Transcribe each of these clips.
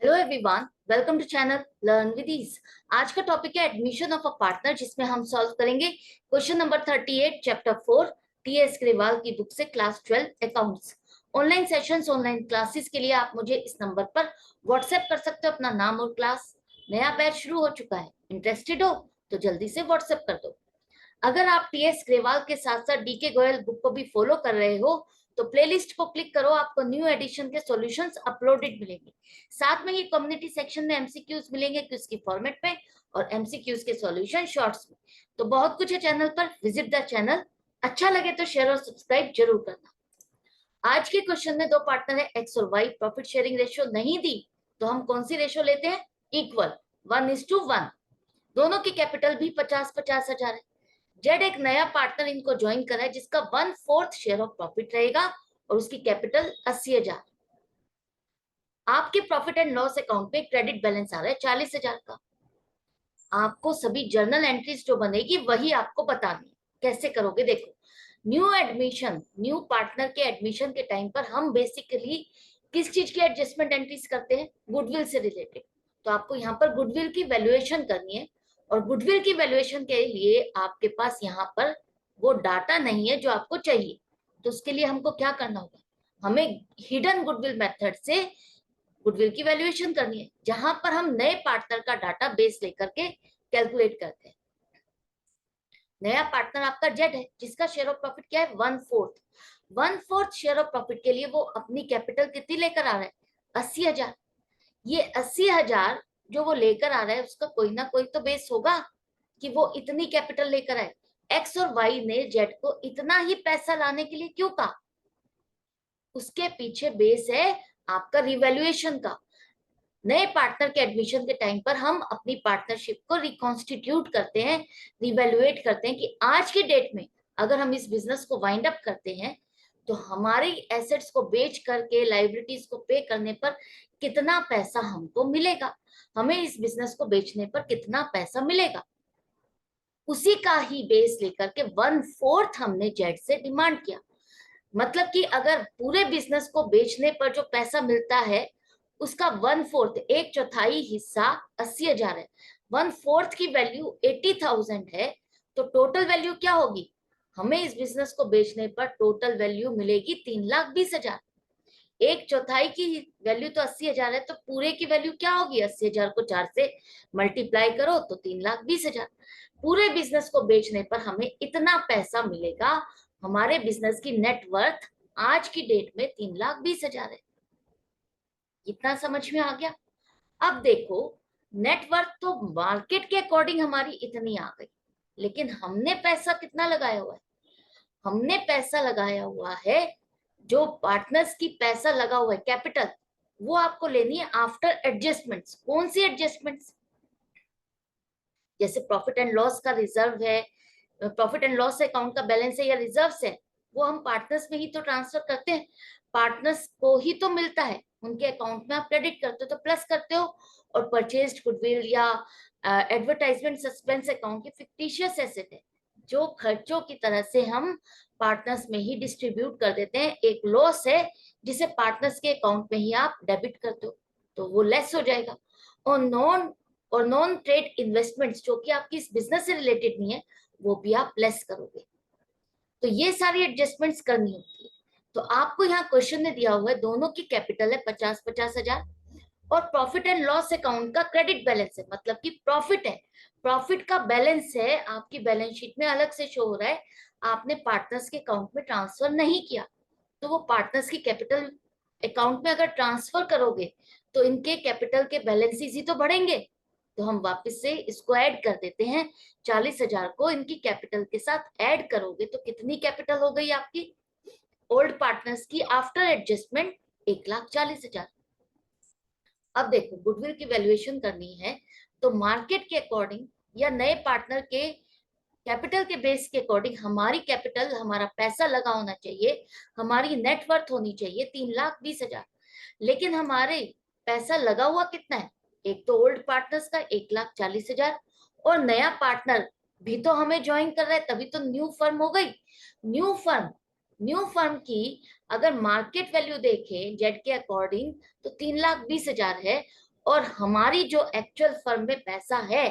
Hello everyone, welcome to channel learn with ease. आज का topic है एडमिशन ऑफ अ पार्टनर, जिसमें हम सॉल्व करेंगे question number 38 chapter 4 TS Grewal की बुक से class 12 accounts. Online sessions, online classes के लिए आप मुझे इस नंबर पर व्हाट्सएप कर सकते हो अपना नाम और क्लास। नया बैच शुरू हो चुका है, इंटरेस्टेड हो तो जल्दी से व्हाट्सएप कर दो। अगर आप टीएस ग्रेवाल के साथ साथ डीके गोयल बुक को भी फॉलो कर रहे हो तो प्लेलिस्ट को क्लिक करो, आपको न्यू एडिशन के सॉल्यूशंस अपलोडेड मिलेंगे। साथ में ही कम्युनिटी सेक्शन में एमसीक्यूज मिलेंगे क्विज की फॉर्मेट में और एमसीक्यूज के सॉल्यूशन शॉर्ट्स में। तो बहुत कुछ है चैनल पर, विजिट द चैनल। अच्छा लगे तो शेयर और सब्सक्राइब जरूर करना। आज के क्वेश्चन में दो पार्टनर है एक्स और वाई, प्रॉफिट शेयरिंग रेशियो नहीं दी तो हम कौन सी रेशियो लेते हैं? इक्वल, 1:1। दोनों की कैपिटल भी 50-50 हजार है। जेड एक नया पार्टनर इनको ज्वाइन करा है जिसका 1/4 शेयर ऑफ प्रॉफिट रहेगा और उसकी कैपिटल 80,000। आपके प्रॉफिट एंड लॉस अकाउंट पे क्रेडिट बैलेंस आ रहा है 40,000 का। आपको सभी जर्नल एंट्रीज जो बनेगी वही आपको बतानी है। कैसे करोगे देखो। न्यू पार्टनर के एडमिशन के टाइम पर हम बेसिकली किस चीज की एडजस्टमेंट एंट्रीज करते हैं? गुडविल से रिलेटेड। तो आपको यहाँ पर गुडविल की वैल्यूएशन करनी है और गुडविल की वैल्यूएशन के लिए आपके पास यहाँ पर वो डाटा नहीं है जो आपको चाहिए। तो उसके लिए हमको क्या करना होगा? हमें हिडन गुडविल मेथड से गुडविल की वैल्यूएशन करनी है, जहां पर हम नए पार्टनर का डाटा बेस लेकर के कैलकुलेट करते हैं। नया पार्टनर आपका जेड है जिसका शेयर ऑफ प्रॉफिट क्या है? 1/4। 1/4 शेयर ऑफ प्रॉफिट के लिए वो अपनी कैपिटल कितनी लेकर आ रहा है? 80,000। ये 80,000 जो वो लेकर आ रहा है उसका कोई ना कोई तो बेस होगा कि वो इतनी कैपिटल लेकर आए। एक्स और वाई ने जेड को इतना ही पैसा लाने के लिए क्यों कहा? उसके पीछे बेस है आपका रिवैल्यूएशन का। नए पार्टनर के एडमिशन के टाइम पर हम अपनी पार्टनरशिप को रिकॉन्स्टिट्यूट करते हैं, रिवैल्यूएट करते हैं कि आज की डेट में अगर हम इस बिजनेस को वाइंड अप करते हैं तो हमारी एसेट्स को बेच करके लाइबिलिटीज को पे करने पर कितना पैसा हमको मिलेगा, हमें इस बिजनेस को बेचने पर कितना पैसा मिलेगा। उसी का ही बेस लेकर के 1/4 हमने जेड से डिमांड किया। मतलब कि अगर पूरे बिजनेस को बेचने पर जो पैसा मिलता है उसका 1/4, 1/4 हिस्सा 80,000 है। 1/4 की वैल्यू 80,000 है। तो टोटल वैल्यू क्या होगी? हमें इस बिजनेस को बेचने पर टोटल वैल्यू मिलेगी 3,20,000। 1/4 की वैल्यू तो 80,000 है, तो पूरे की वैल्यू क्या होगी? 80,000 को 4 से मल्टीप्लाई करो तो 3,20,000। पूरे बिजनेस को बेचने पर हमें इतना पैसा मिलेगा। हमारे बिजनेस की नेटवर्थ आज की डेट में 3,20,000 है। इतना समझ में आ गया? अब देखो, नेटवर्थ तो मार्केट के अकॉर्डिंग हमारी इतनी आ गई, लेकिन हमने पैसा कितना लगाया हुआ है? हमने पैसा लगाया हुआ है, जो पार्टनर्स की पैसा लगा हुआ है कैपिटल, वो आपको लेनी है आफ्टर एडजस्टमेंट्स। कौन सी एडजस्टमेंट्स? जैसे प्रॉफिट एंड लॉस का रिजर्व है, प्रॉफिट एंड लॉस अकाउंट का बैलेंस है या रिजर्व्स है, वो हम पार्टनर्स में ही तो ट्रांसफर करते हैं। पार्टनर्स को ही तो मिलता है, उनके अकाउंट में आप क्रेडिट करते हो तो प्लस करते हो। और परचेज्ड गुडविल या एडवर्टाइजमेंट सस्पेंस अकाउंट की फिक्टिशियस एसेट है, जो खर्चों की तरह से हम पार्टनर्स में ही डिस्ट्रीब्यूट कर देते हैं। एक लॉस है जिसे पार्टनर्स के अकाउंट में ही आप डेबिट करते हो, तो वो लेस हो जाएगा। और नॉन ट्रेड इन्वेस्टमेंट्स जो कि आपकी इस बिजनेस से रिलेटेड नहीं है, वो भी आप लेस करोगे। तो ये सारी एडजस्टमेंट्स करनी होती है। तो आपको यहाँ क्वेश्चन में दिया हुआ है, दोनों की कैपिटल है 50-50 हजार और प्रॉफिट एंड लॉस अकाउंट का क्रेडिट बैलेंस है, मतलब कि प्रॉफिट है। प्रॉफिट का बैलेंस है आपकी बैलेंस शीट में अलग से शो हो रहा है, आपने पार्टनर्स के अकाउंट में ट्रांसफर नहीं किया। तो वो पार्टनर्स की कैपिटल अकाउंट में अगर ट्रांसफर करोगे तो इनके कैपिटल के बैलेंसेस ही तो बढ़ेंगे। तो हम वापस से इसको ऐड कर देते हैं। 40,000 को इनकी कैपिटल के साथ ऐड करोगे तो कितनी कैपिटल हो गई आपकी ओल्ड पार्टनर्स की आफ्टर एडजस्टमेंट? 1,40,000। अब देखो, गुडविल की वैल्यूएशन करनी है तो मार्केट के अकॉर्डिंग या नए पार्टनर के कैपिटल के बेस के अकॉर्डिंग हमारी कैपिटल, हमारा पैसा लगा होना चाहिए, हमारी नेटवर्थ होनी चाहिए 3,20,000। लेकिन हमारे पैसा लगा हुआ कितना है? एक तो ओल्ड पार्टनर्स का 1,40,000 और नया पार्टनर भी तो हमें ज्वाइन कर रहा है, तभी तो न्यू फर्म हो गई। न्यू फर्म की अगर मार्केट वैल्यू देखें जेड के अकॉर्डिंग तो 3,20,000 है। और हमारी जो एक्चुअल फर्म में पैसा है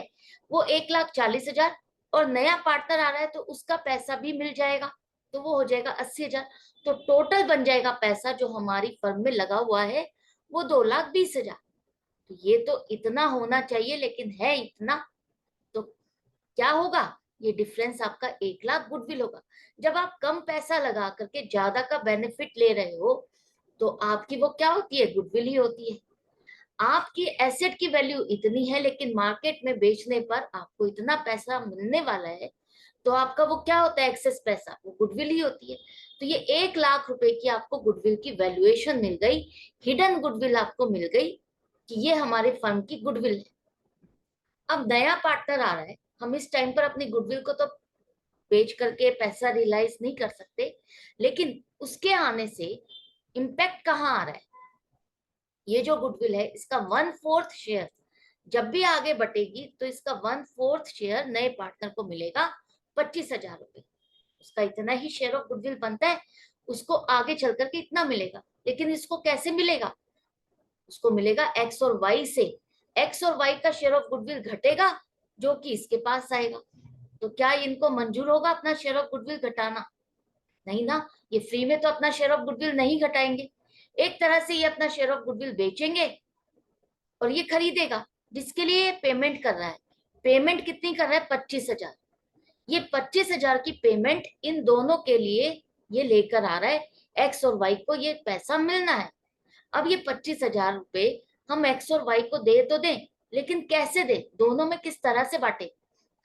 वो 1,40,000, और नया पार्टनर आ रहा है तो उसका पैसा भी मिल जाएगा, तो वो हो जाएगा 80,000। तो टोटल बन जाएगा पैसा जो हमारी फर्म में लगा हुआ है वो 2,20,000। तो ये तो इतना होना चाहिए, लेकिन है इतना। तो क्या होगा, ये डिफरेंस आपका 1,00,000 गुडविल होगा। जब आप कम पैसा लगा करके ज्यादा का बेनिफिट ले रहे हो तो आपकी वो क्या होती है, गुडविल ही होती है। आपकी एसेट की वैल्यू इतनी है, लेकिन मार्केट में बेचने पर आपको इतना पैसा मिलने वाला है, तो आपका वो क्या होता है, एक्सेस पैसा, वो गुडविल ही होती है। तो ये 1,00,000 रुपए की आपको गुडविल की वैल्यूएशन मिल गई, हिडन गुडविल आपको मिल गई कि ये हमारे फर्म की गुडविल है। अब नया पार्टनर आ रहा है, हम इस टाइम पर अपनी गुडविल को तो बेच करके पैसा रियलाइज नहीं कर सकते, लेकिन उसके आने से इम्पैक्ट कहाँ आ रहा है, ये जो गुडविल है इसका 1/4 शेयर जब भी आगे बटेगी तो इसका 1/4 शेयर नए पार्टनर को मिलेगा, 25,000 रुपए। उसका इतना ही शेयर ऑफ गुडविल बनता है, उसको आगे चल करके इतना मिलेगा। लेकिन इसको कैसे मिलेगा, उसको मिलेगा एक्स और वाई से। एक्स और वाई का शेयर ऑफ गुडविल घटेगा जो कि इसके पास आएगा। तो क्या इनको मंजूर होगा अपना शेयर ऑफ गुडविल घटाना? नहीं ना, ये फ्री में तो अपना शेयर ऑफ गुडविल नहीं घटाएंगे। एक तरह से ये अपना शेयर ऑफ गुडविल बेचेंगे और ये खरीदेगा, जिसके लिए पेमेंट कर रहा है। पेमेंट कितनी कर रहा है, 25,000। ये 25,000 की पेमेंट इन दोनों के लिए ये लेकर आ रहा है, एक्स और वाई को ये पैसा मिलना है। अब ये 25,000 रुपए हम एक्स और वाई को दे तो दें, लेकिन कैसे दे, दोनों में किस तरह से बांटे,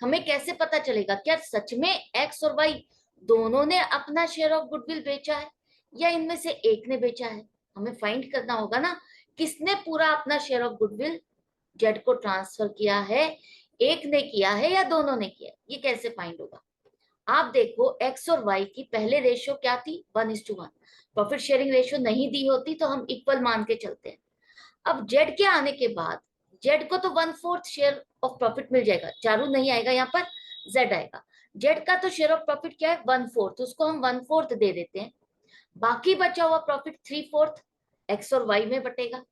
हमें कैसे पता चलेगा, क्या सच में एक्स और वाई दोनों ने अपना शेयर ऑफ गुडविल बेचा है या इनमें से एक ने बेचा है? हमें फाइंड करना होगा ना, किसने पूरा अपना शेयर ऑफ गुडविल जेड को ट्रांसफर किया है, एक ने किया है या दोनों ने किया, ये कैसे फाइंड होगा? आप देखो एक्स और वाई की पहले रेशियो क्या थी, 1:1। प्रॉफिट शेयरिंग रेशियो नहीं दी होती तो हम इक्वल मान के चलते हैं। अब जेड के आने के बाद जेड को तो 1/4 शेयर ऑफ प्रॉफिट मिल जाएगा, चारू नहीं आएगा यहाँ पर, जेड आएगा। जेड का तो शेयर ऑफ प्रॉफिट क्या है, 1/4, उसको हम 1/4 दे देते हैं। बाकी बचा हुआ प्रॉफिट 3/4 एक्स और वाई में बटेगा।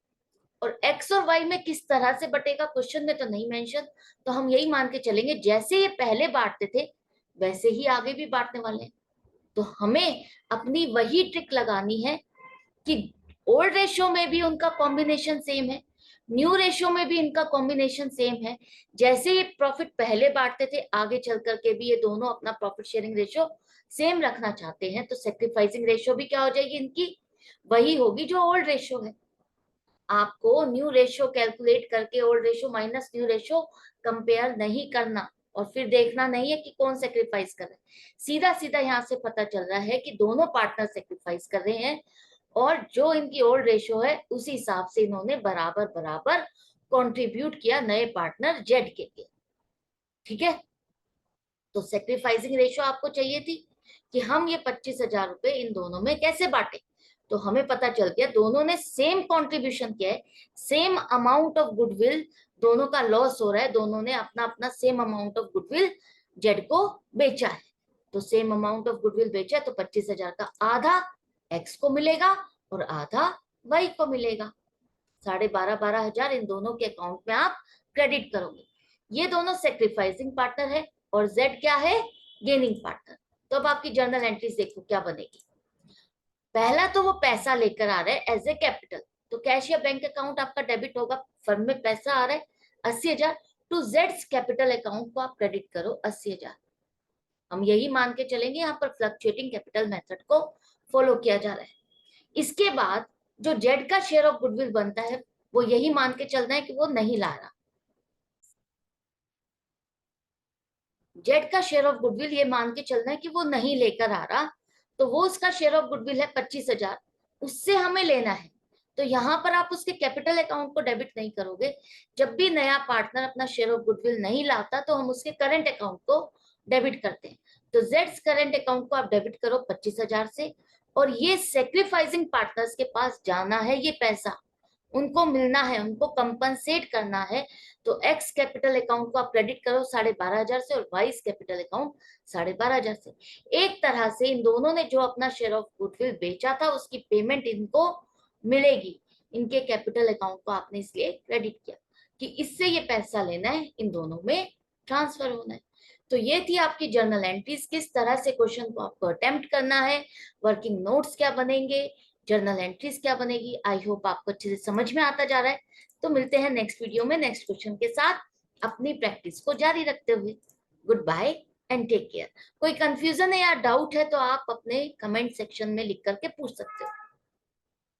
और एक्स और वाई में किस तरह से बटेगा क्वेश्चन में तो नहीं मेंशन, तो हम यही मान के चलेंगे जैसे ये पहले बांटते थे वैसे ही आगे भी बांटने वाले हैं। तो हमें अपनी वही ट्रिक लगानी है कि ओल्ड रेशियो में भी उनका कॉम्बिनेशन सेम है, न्यू रेशियो में भी इनका कॉम्बिनेशन सेम है। जैसे ये प्रॉफिट पहले बांटते थे, आगे चल करके भी ये दोनों अपना प्रॉफिट शेयरिंग रेशियो सेम रखना चाहते हैं, तो सेक्रीफाइसिंग रेशियो भी क्या हो जाएगी इनकी, वही होगी जो ओल्ड रेशियो है। आपको न्यू रेशियो कैलकुलेट करके old ratio minus new ratio compare नहीं करना, और फिर देखना नहीं है कि कौन सेक्रीफाइस कर रहा है। सीधा सीधा यहाँ से पता चल रहा है कि दोनों पार्टनर सेक्रीफाइस कर रहे हैं, और जो इनकी ओल्ड रेशियो है उसी हिसाब से इन्होंने बराबर बराबर कंट्रीब्यूट किया नए पार्टनर जेड के लिए। ठीक है, तो सेक्रीफाइसिंग रेशियो आपको चाहिए थी कि हम ये 25,000 रुपए इन दोनों में कैसे बांटे। तो हमें पता चल गया दोनों ने सेम कंट्रीब्यूशन किया है, सेम अमाउंट ऑफ गुडविल, दोनों का लॉस हो रहा है, दोनों ने अपना अपना same amount of goodwill Z को बेचा है। तो सेम अमाउंट ऑफ गुडविल बेचा है, तो 25,000 का आधा एक्स को मिलेगा और आधा वाई को मिलेगा। 12,500 इन दोनों के अकाउंट में आप क्रेडिट करोगे। ये दोनों सेक्रीफाइसिंग पार्टनर है और जेड क्या है, गेनिंग पार्टनर। तो अब आपकी जर्नल एंट्रीज देखो क्या बनेगी। पहला तो वो पैसा लेकर आ रहा है एज ए कैपिटल, तो कैश या बैंक अकाउंट आपका डेबिट होगा, फर्म में पैसा आ रहा है 80,000, टू जेड्स कैपिटल अकाउंट को आप क्रेडिट करो 80,000। हम यही मान के चलेंगे, यहाँ पर फ्लक्चुएटिंग कैपिटल मेथड को फॉलो किया जा रहा है। इसके बाद जो जेड का शेयर ऑफ गुडविल बनता है वो यही मान के चलना है कि वो नहीं ला रहा। जेड का शेयर ऑफ गुडविल ये मान के चलना है कि वो नहीं लेकर आ रहा, तो वो उसका शेयर ऑफ गुडविल है 25,000, उससे हमें लेना है। तो यहाँ पर आप उसके कैपिटल अकाउंट को डेबिट नहीं करोगे। जब भी नया पार्टनर अपना शेयर ऑफ गुडविल नहीं लाता तो हम उसके करंट अकाउंट को डेबिट करते हैं। तो जेड्स करंट अकाउंट को आप डेबिट करो 25,000 से, और ये सेक्रीफाइसिंग पार्टनर्स के पास जाना है, ये पैसा उनको मिलना है, उनको कंपनसेट करना है। तो एक्स कैपिटल अकाउंट को आप क्रेडिट करो 12,500 से, और वाइस कैपिटल अकाउंट 12,500 से। एक तरह से इन दोनों ने जो अपना शेयर ऑफ गुडविल बेचा था उसकी पेमेंट इनको मिलेगी। इनके कैपिटल अकाउंट को आपने इसलिए क्रेडिट किया कि इससे ये पैसा लेना है, इन दोनों में ट्रांसफर होना है। तो ये थी आपकी जर्नल एंट्रीज, किस तरह से क्वेश्चन को आपको अटेम्प्ट करना है, वर्किंग नोट्स क्या बनेंगे, जर्नल एंट्रीज क्या बनेगी। आई होप आपको अच्छे से समझ में आता जा रहा है। तो मिलते हैं नेक्स्ट वीडियो में नेक्स्ट क्वेश्चन के साथ, अपनी प्रैक्टिस को जारी रखते हुए। Goodbye and take care. कोई कंफ्यूजन है या डाउट है तो आप अपने कमेंट सेक्शन में लिख करके पूछ सकते हो।